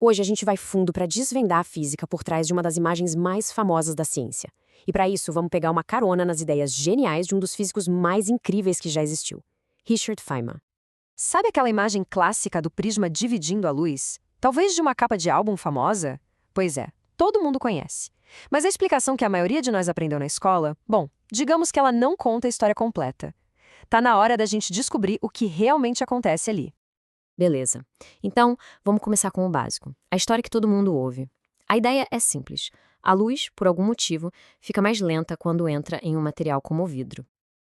Hoje a gente vai fundo para desvendar a física por trás de uma das imagens mais famosas da ciência. E para isso, vamos pegar uma carona nas ideias geniais de um dos físicos mais incríveis que já existiu, Richard Feynman. Sabe aquela imagem clássica do prisma dividindo a luz? Talvez de uma capa de álbum famosa? Pois é, todo mundo conhece. Mas a explicação que a maioria de nós aprendeu na escola, bom, digamos que ela não conta a história completa. Tá na hora da gente descobrir o que realmente acontece ali. Beleza. Então, vamos começar com o básico. A história que todo mundo ouve. A ideia é simples. A luz, por algum motivo, fica mais lenta quando entra em um material como o vidro.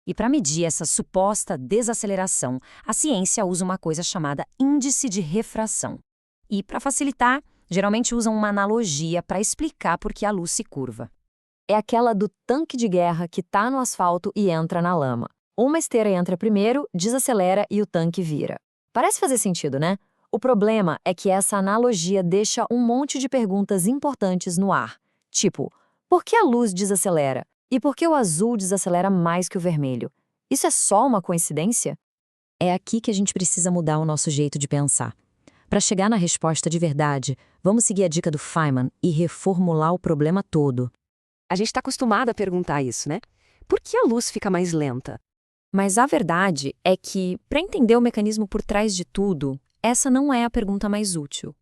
E para medir essa suposta desaceleração, a ciência usa uma coisa chamada índice de refração. E, para facilitar, geralmente usam uma analogia para explicar por que a luz se curva. É aquela do tanque de guerra que tá no asfalto e entra na lama. Uma esteira entra primeiro, desacelera e o tanque vira. Parece fazer sentido, né? O problema é que essa analogia deixa um monte de perguntas importantes no ar. Tipo, por que a luz desacelera? E por que o azul desacelera mais que o vermelho? Isso é só uma coincidência? É aqui que a gente precisa mudar o nosso jeito de pensar. Para chegar na resposta de verdade, vamos seguir a dica do Feynman e reformular o problema todo. A gente está acostumado a perguntar isso, né? Por que a luz fica mais lenta? Mas a verdade é que, para entender o mecanismo por trás de tudo, essa não é a pergunta mais útil.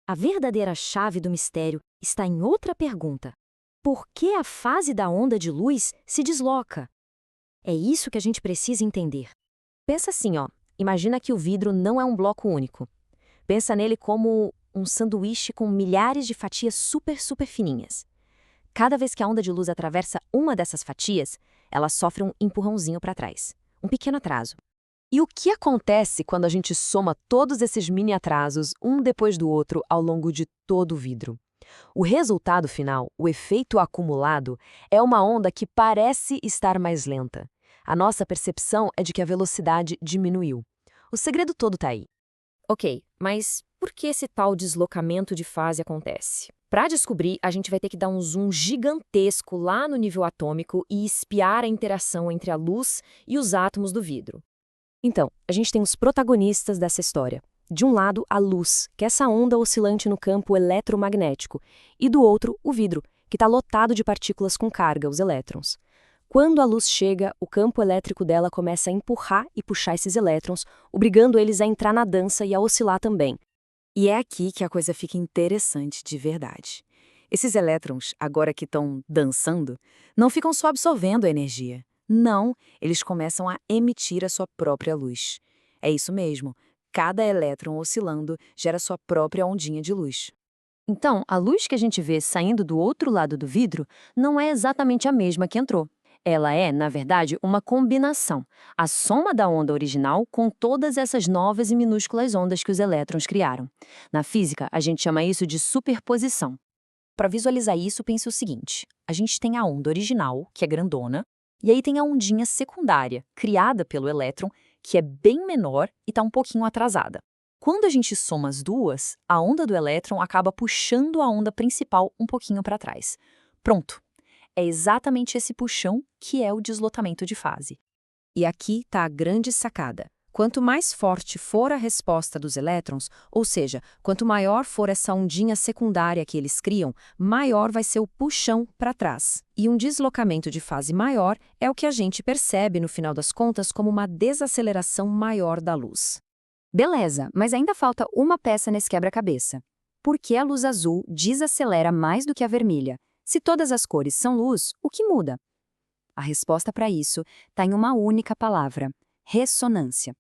A verdadeira chave do mistério está em outra pergunta. Por que a fase da onda de luz se desloca? É isso que a gente precisa entender. Pensa assim, ó. Imagina que o vidro não é um bloco único. Pensa nele como um sanduíche com milhares de fatias super, super fininhas. Cada vez que a onda de luz atravessa uma dessas fatias, ela sofre um empurrãozinho para trás. Um pequeno atraso. E o que acontece quando a gente soma todos esses mini atrasos, um depois do outro, ao longo de todo o vidro? O resultado final, o efeito acumulado, é uma onda que parece estar mais lenta. A nossa percepção é de que a velocidade diminuiu. O segredo todo está aí. Ok, mas por que esse tal deslocamento de fase acontece? Para descobrir, a gente vai ter que dar um zoom gigantesco lá no nível atômico e espiar a interação entre a luz e os átomos do vidro. Então, a gente tem os protagonistas dessa história. De um lado, a luz, que é essa onda oscilante no campo eletromagnético, e do outro, o vidro, que está lotado de partículas com carga, os elétrons. Quando a luz chega, o campo elétrico dela começa a empurrar e puxar esses elétrons, obrigando eles a entrar na dança e a oscilar também. E é aqui que a coisa fica interessante de verdade. Esses elétrons, agora que estão dançando, não ficam só absorvendo a energia. Não, eles começam a emitir a sua própria luz. É isso mesmo, cada elétron oscilando gera sua própria ondinha de luz. Então, a luz que a gente vê saindo do outro lado do vidro não é exatamente a mesma que entrou. Ela é, na verdade, uma combinação, a soma da onda original com todas essas novas e minúsculas ondas que os elétrons criaram. Na física, a gente chama isso de superposição. Para visualizar isso, pense o seguinte: a gente tem a onda original, que é grandona, e aí tem a ondinha secundária, criada pelo elétron, que é bem menor e está um pouquinho atrasada. Quando a gente soma as duas, a onda do elétron acaba puxando a onda principal um pouquinho para trás. Pronto! É exatamente esse puxão que é o deslocamento de fase. E aqui está a grande sacada. Quanto mais forte for a resposta dos elétrons, ou seja, quanto maior for essa ondinha secundária que eles criam, maior vai ser o puxão para trás. E um deslocamento de fase maior é o que a gente percebe, no final das contas, como uma desaceleração maior da luz. Beleza, mas ainda falta uma peça nesse quebra-cabeça. Por que a luz azul desacelera mais do que a vermelha? Se todas as cores são luz, o que muda? A resposta para isso está em uma única palavra: ressonância.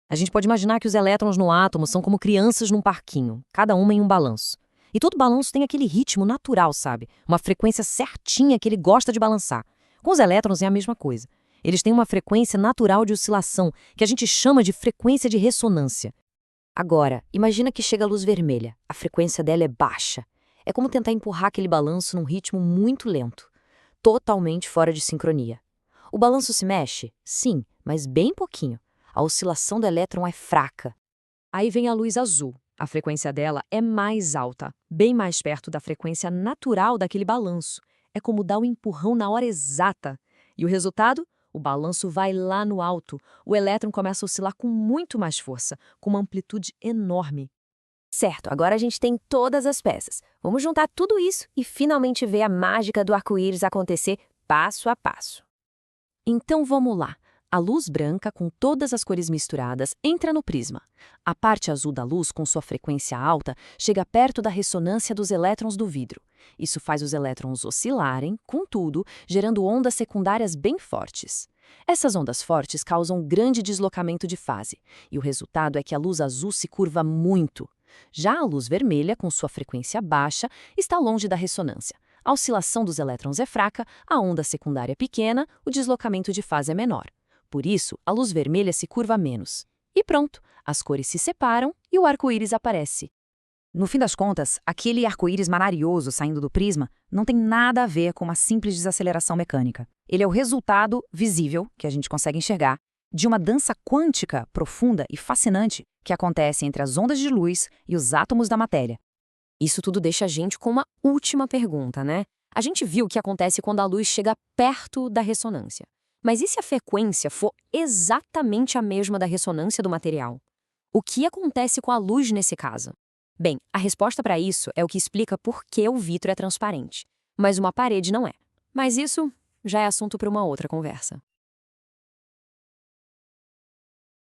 A gente pode imaginar que os elétrons no átomo são como crianças num parquinho, cada uma em um balanço. E todo balanço tem aquele ritmo natural, sabe? Uma frequência certinha que ele gosta de balançar. Com os elétrons é a mesma coisa. Eles têm uma frequência natural de oscilação, que a gente chama de frequência de ressonância. Agora, imagina que chega a luz vermelha. A frequência dela é baixa. É como tentar empurrar aquele balanço num ritmo muito lento, totalmente fora de sincronia. O balanço se mexe? Sim, mas bem pouquinho. A oscilação do elétron é fraca. Aí vem a luz azul. A frequência dela é mais alta, bem mais perto da frequência natural daquele balanço. É como dar um empurrão na hora exata. E o resultado? O balanço vai lá no alto. O elétron começa a oscilar com muito mais força, com uma amplitude enorme. Certo, agora a gente tem todas as peças. Vamos juntar tudo isso e finalmente ver a mágica do arco-íris acontecer passo a passo. Então vamos lá. A luz branca, com todas as cores misturadas, entra no prisma. A parte azul da luz, com sua frequência alta, chega perto da ressonância dos elétrons do vidro. Isso faz os elétrons oscilarem, contudo, gerando ondas secundárias bem fortes. Essas ondas fortes causam grande deslocamento de fase, e o resultado é que a luz azul se curva muito. Já a luz vermelha, com sua frequência baixa, está longe da ressonância. A oscilação dos elétrons é fraca, a onda secundária é pequena, o deslocamento de fase é menor. Por isso, a luz vermelha se curva menos. E pronto, as cores se separam e o arco-íris aparece. No fim das contas, aquele arco-íris manarioso saindo do prisma não tem nada a ver com uma simples desaceleração mecânica. Ele é o resultado visível, que a gente consegue enxergar, de uma dança quântica profunda e fascinante que acontece entre as ondas de luz e os átomos da matéria. Isso tudo deixa a gente com uma última pergunta, né? A gente viu o que acontece quando a luz chega perto da ressonância. Mas e se a frequência for exatamente a mesma da ressonância do material? O que acontece com a luz nesse caso? Bem, a resposta para isso é o que explica por que o vidro é transparente, mas uma parede não é. Mas isso já é assunto para uma outra conversa.